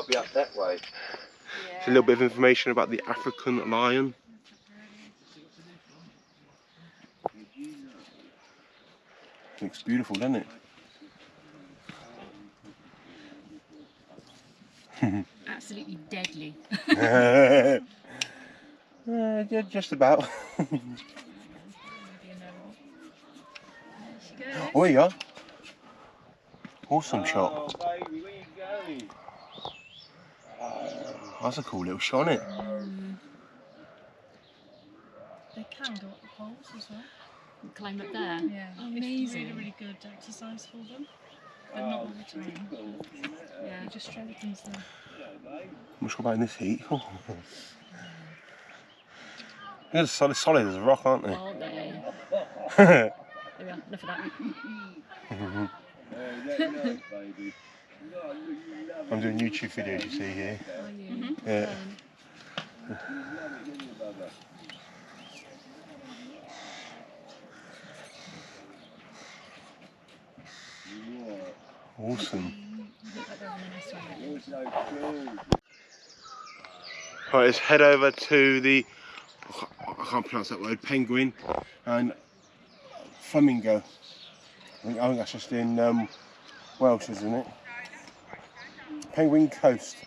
be up that way. Yeah. It's a little bit of information about the African lion. Looks beautiful, doesn't it? Absolutely deadly. Yeah, just about. Oh, there you go. Awesome shot. Oh, baby, where you going? That's a cool little shot, isn't it? They can go up the poles as well. Climb up there. Yeah. Amazing. It's really, really good exercise for them. But not all the time. Yeah. It just strengthens them. I'm not sure about in this heat. They're solid as a rock, aren't they? Aren't they? There we are. Enough of that. I'm doing YouTube videos, you see here. Are you? Yeah. Awesome. Right, let's head over to the, I can't pronounce that word, penguin and flamingo. I think that's just in Welsh, isn't it? Penguin Coast.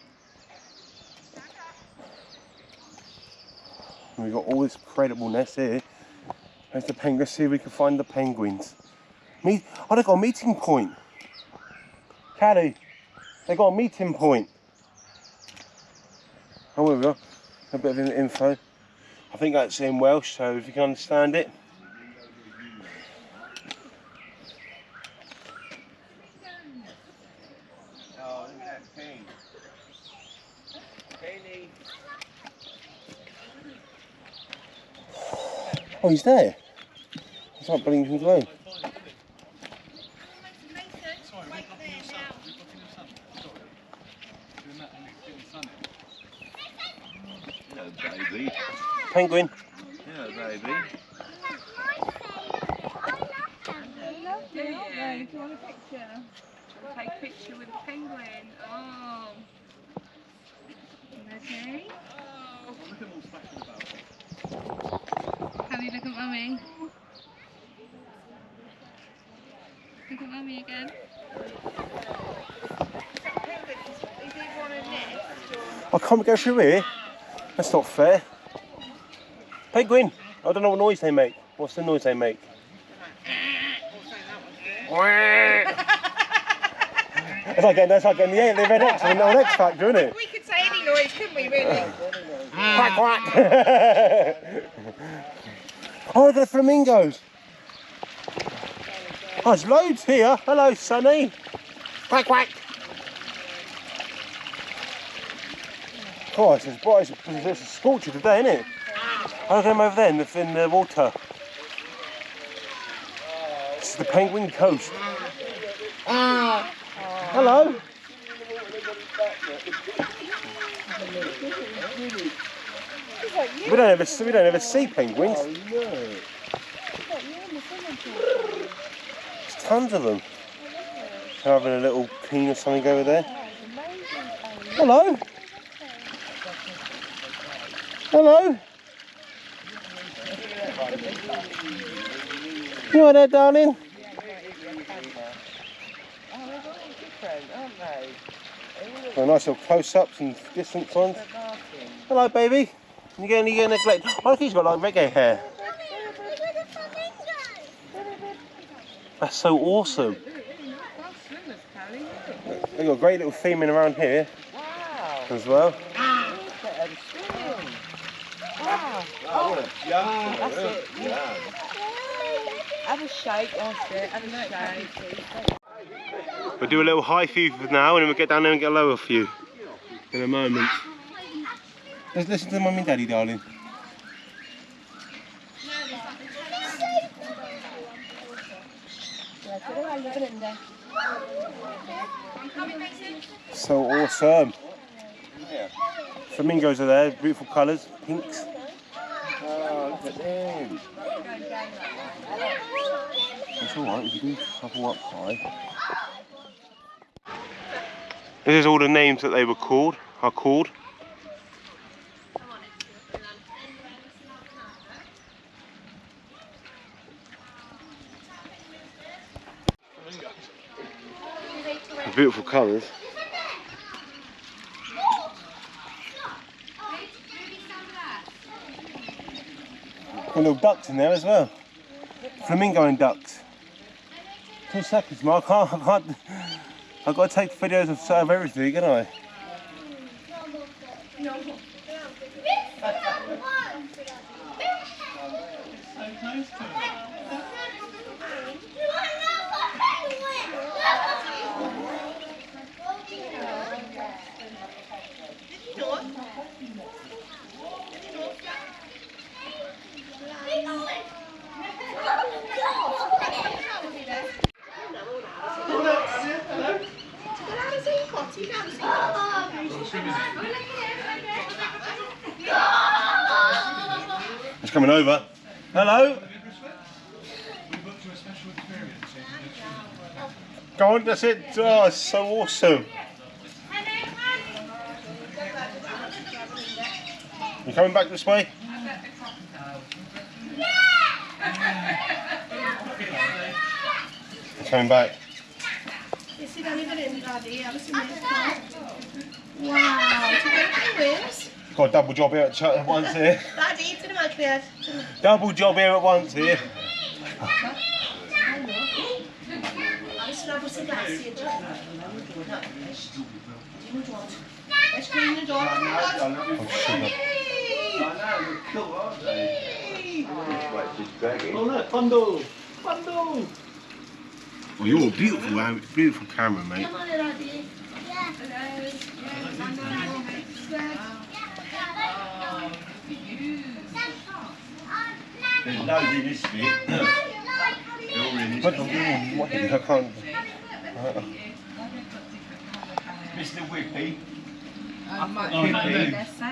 And we've got all this incredibleness here. There's the penguins. See if we can find the penguins. Oh, they've got a meeting point. Caddy, they've got a meeting point. Oh, there we go. A bit of info. I think that's in Welsh, so if you can understand it. Oh, look at that thing. Penny. Oh, he's there. He's like blinking away. Hello, baby. Penguin. Hello, baby. Lovely, aren't they? Do you want a picture? Take a picture with a penguin. Oh. Okay. Can you look at mummy? Look at mummy again. I can't go through here. That's not fair. Penguin. I don't know what noise they make. What's the noise they make? That's like getting the Red X on X Factor, isn't it? We could say any noise, couldn't we, really? Quack, quack. Oh, they're flamingos. Oh, there's loads here. Hello, Sonny. Quack, quack. Oh, it's as bright as it's a scorcher today, isn't it? I'll go over there in the water. This is the Penguin Coast. Hello. We don't ever see penguins. There's tons of them. They're having a little peen or something over there. Hello. Hello. You all there, darling? So nice little close-ups and distance ones. Hello, baby. You getting neglected? Oh, look, he's got like reggae hair. That's so awesome. They've got a great little theming around here as well. Oh, what a jump. That's it. Have a shake, that's it. Have a shake. We'll do a little high view for now and then we'll get down there and get a lower view in a moment. Let's listen to Mummy and Daddy, darling. So awesome. Flamingos are there, beautiful colours, pinks. Oh, look at them. That's alright, we can do travel up high. This is all the names that they were called, are called. Beautiful colours. Little ducks in there as well. Flamingo and ducks. 2 seconds, Mark. I can't. I've got to take videos of everything, haven't I? It's coming over. Hello. Go on, that's it. Oh, it's so awesome. You coming back this way? It's coming back. Wow, penguins. Got a double job here at once here. Daddy, to the mic there. Double job here at once here. Oh look, bundle! Bundle! Well, you're a beautiful camera, mate. Come on, Daddy. There's loads in this bit. They're all in this bit. What? I can't. Mr. Whippy. Whippy,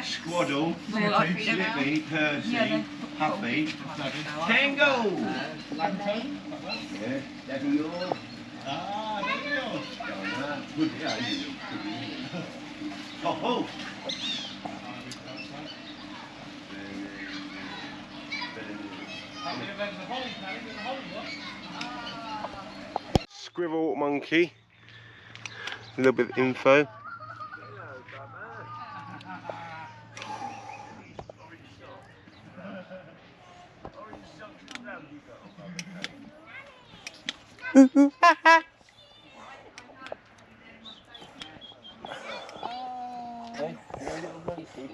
Squaddle, Slippy, Percy, Huffy, Tango! Yeah, Daddy yours. Ah, Daddy yours. Good, yeah, oh, Scribble monkey. A little bit of info.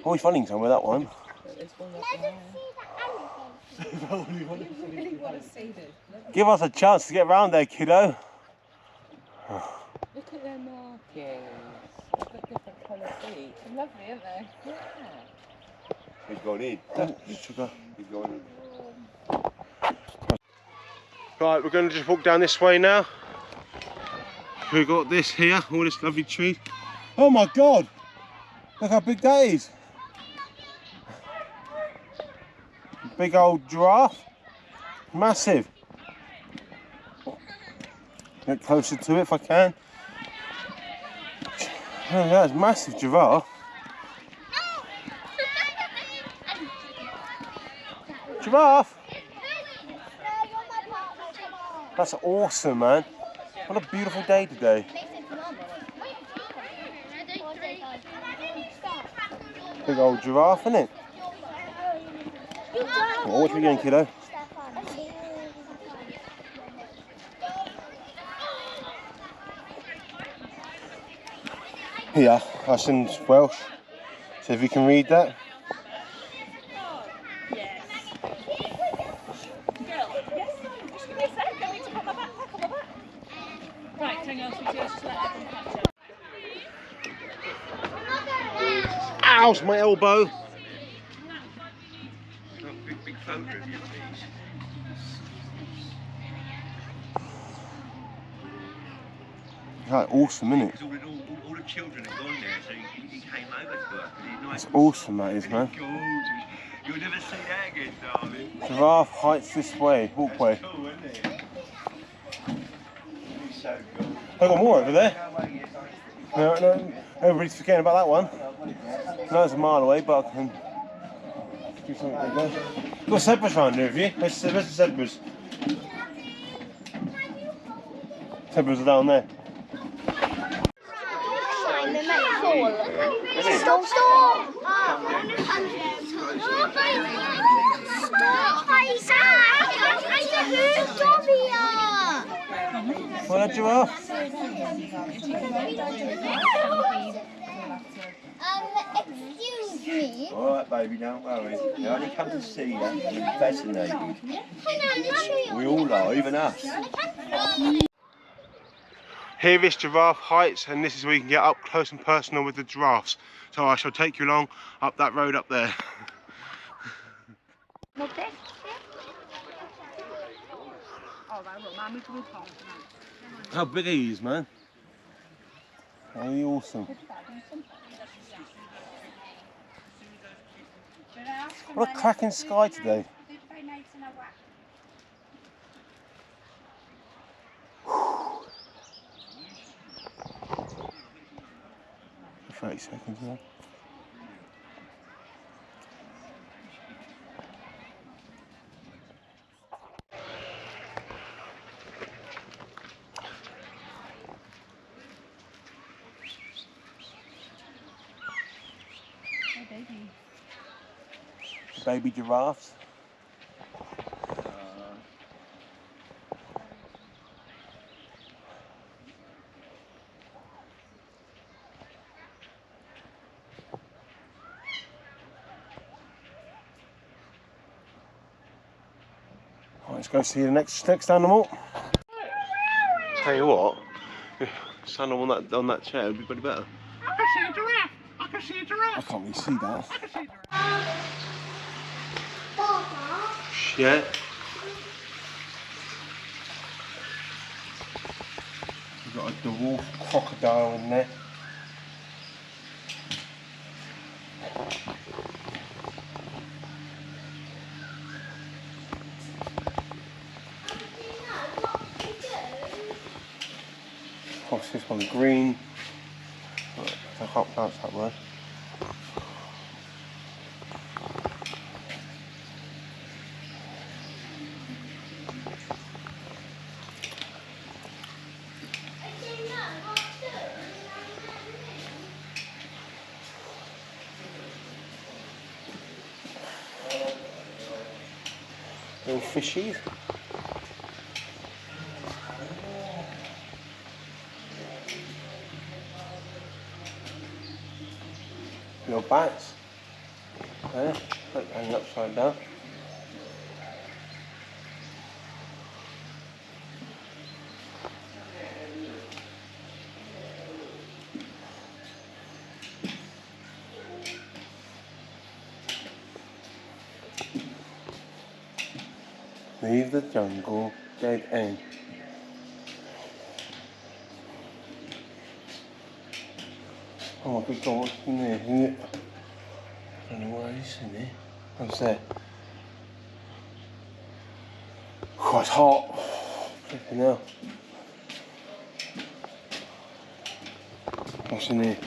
Always running somewhere, that one. Give us a chance to get round there, kiddo. Look at their markings. They've got different colour feet. They're lovely, aren't they? Yeah. he's gone in. Sugar. He's gone in. Right, we're going to just walk down this way now. We've got this here, all this lovely trees. Oh my God! Look how big that is. Big old giraffe. Massive. Get closer to it if I can. Oh, that's a massive giraffe. Giraffe! That's awesome, man. What a beautiful day today. Big old giraffe, isn't it? Oh, what are we doing, kiddo? Here, that's in Welsh. So if you can read that. Right, hang on, so just let everyone catch up. Ouch, my elbow. Big photo of you, please. Right, awesome, isn't it? Because all the children have gone there, so he came over to her. That's awesome, that is, man. Gorgeous. You'll never see that again, darling. Giraffe heights this way, walkway. That's cool, isn't it? He's so cool. I've got more over there. No, everybody's forgetting about that one. No, it's a mile away, but I can do something like that. Got zebras around here, have you? Where's the zebras? Zebras are down there. Stop! Well, a giraffe. Excuse me. All right, baby, don't worry. They only come to see you. You're fascinated. We all are, even us. Here is Giraffe Heights, and this is where you can get up close and personal with the giraffes. So I shall take you along up that road up there. How big are you, man? Are you awesome? What a cracking sky today. 30 seconds now. Baby giraffes. Let's go see the next animal. Tell you what, stand on that chair would be pretty better. I can see a giraffe. I can see a giraffe. I can't really see that. I can see a giraffe. Yeah. We've got a dwarf crocodile in there. What's this one? Green. I can't pronounce that word. Little fishies. Little bats. There, hanging upside down. Leave the jungle, dead end. Oh my god, what's in there? I don't know what is in there. What's there? Oh, it's hot. Flipping hell. What's in there?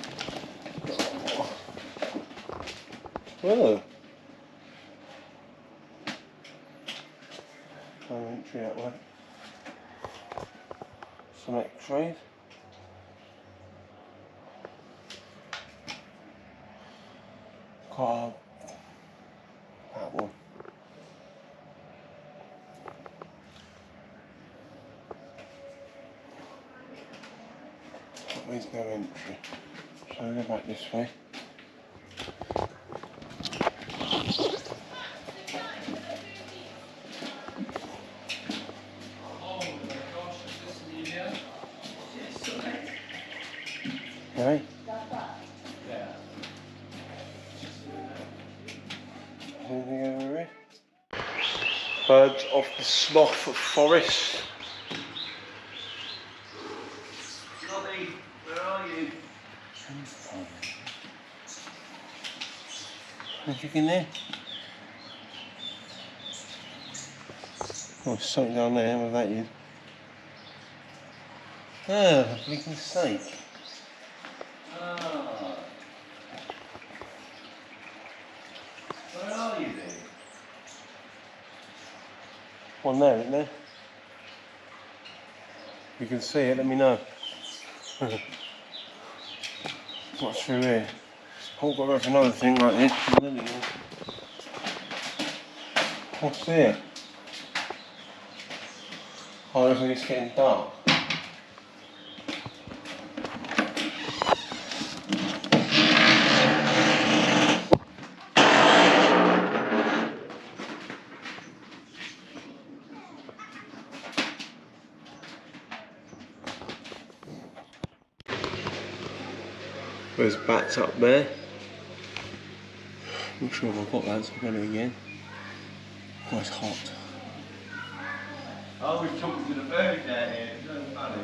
Oh. No entry that way. Some x-rays. Car. That one. That means no entry. So I'll go back this way. Right. Anything over here? Birds of the sloth forest. Nobby, where are you? Anything in there? Oh, there's something down there, where that is. Ah, a blinking snake. one there, isn't there? If you can see it, let me know. What's through here? Oh, got to go for another thing like this. What's there? Oh, I think it's getting dark. There's bats up there. Not sure if I've got that, so I've got it again. Oh, it's hot. I was talking to the bird down here, it's so funny.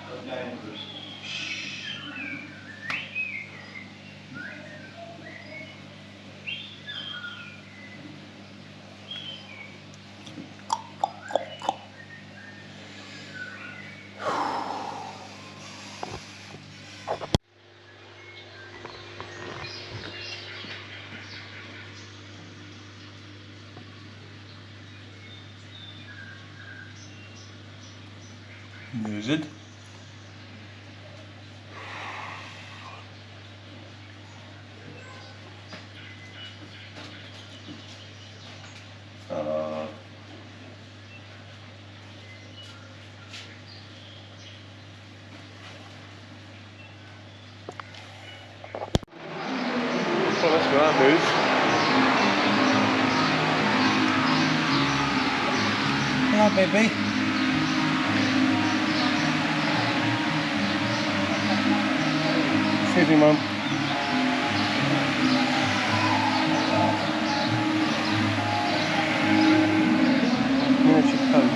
So dangerous. Wizard. Well, that's where that moves. Hello, baby. Excuse me, Mum. Miniature coat.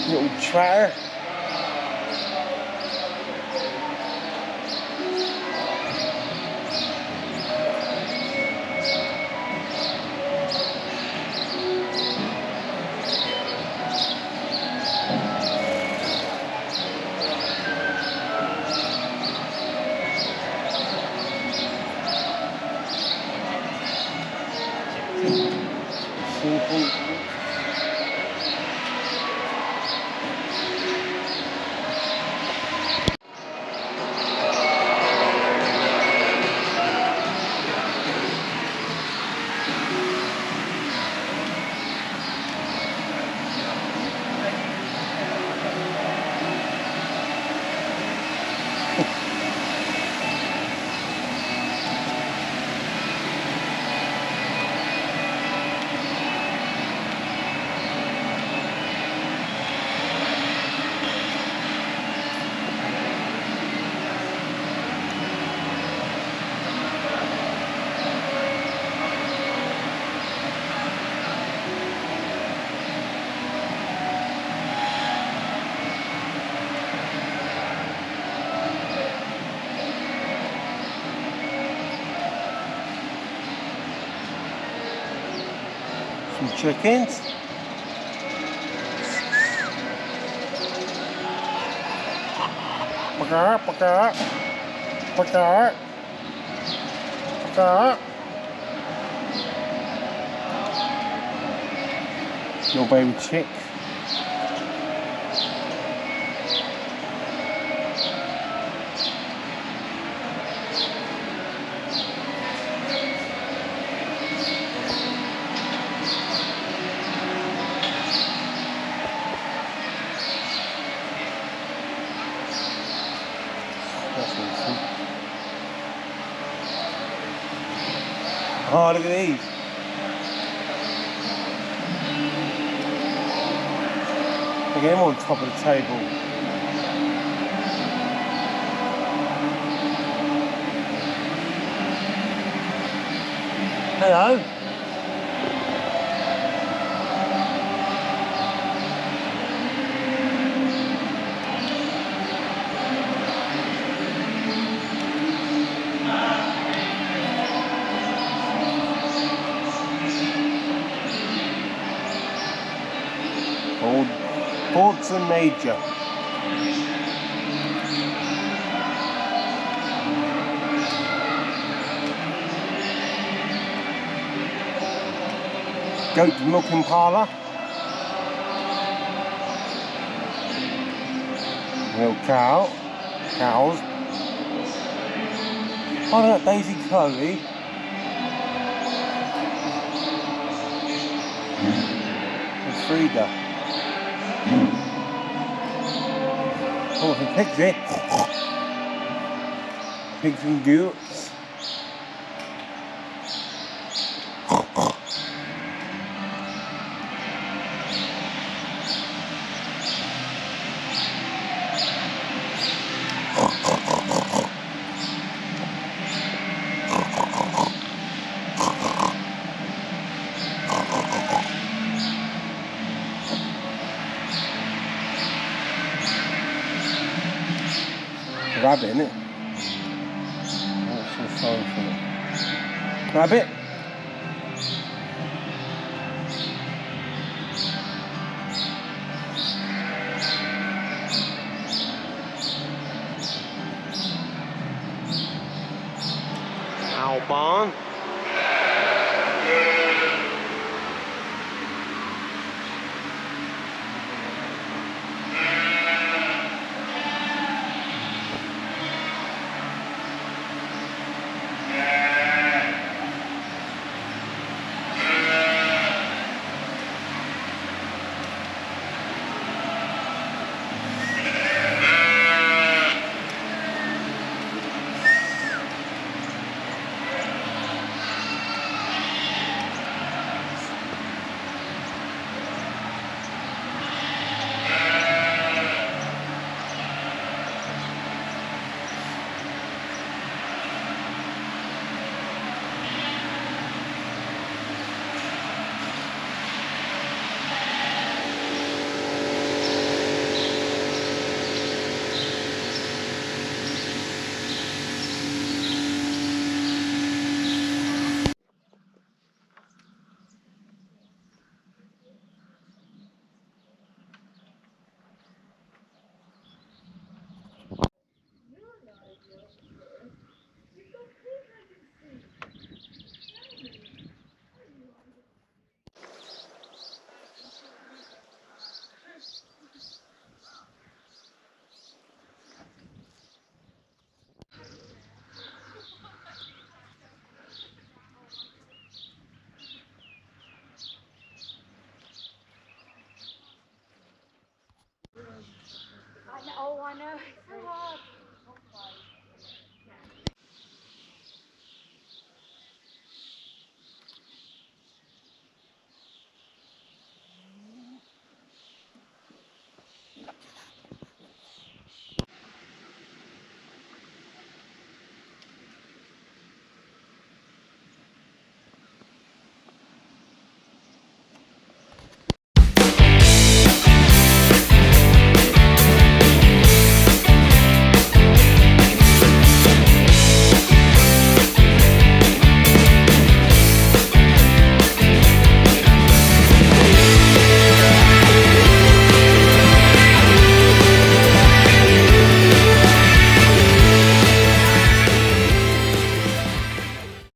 Little trotter. Some chickens. Paka, paka, paka, paka. Little baby chick. Oh, look at these. Look at him on top of the table. Hello. Fordson Major. Goat milking parlour. Little cows. Oh, look, Daisy Chloe. And Frida. Oh, some pigs here. Pigs and goats. Rabbit, innit? What's the sign for it? Rabbit? Owl barn.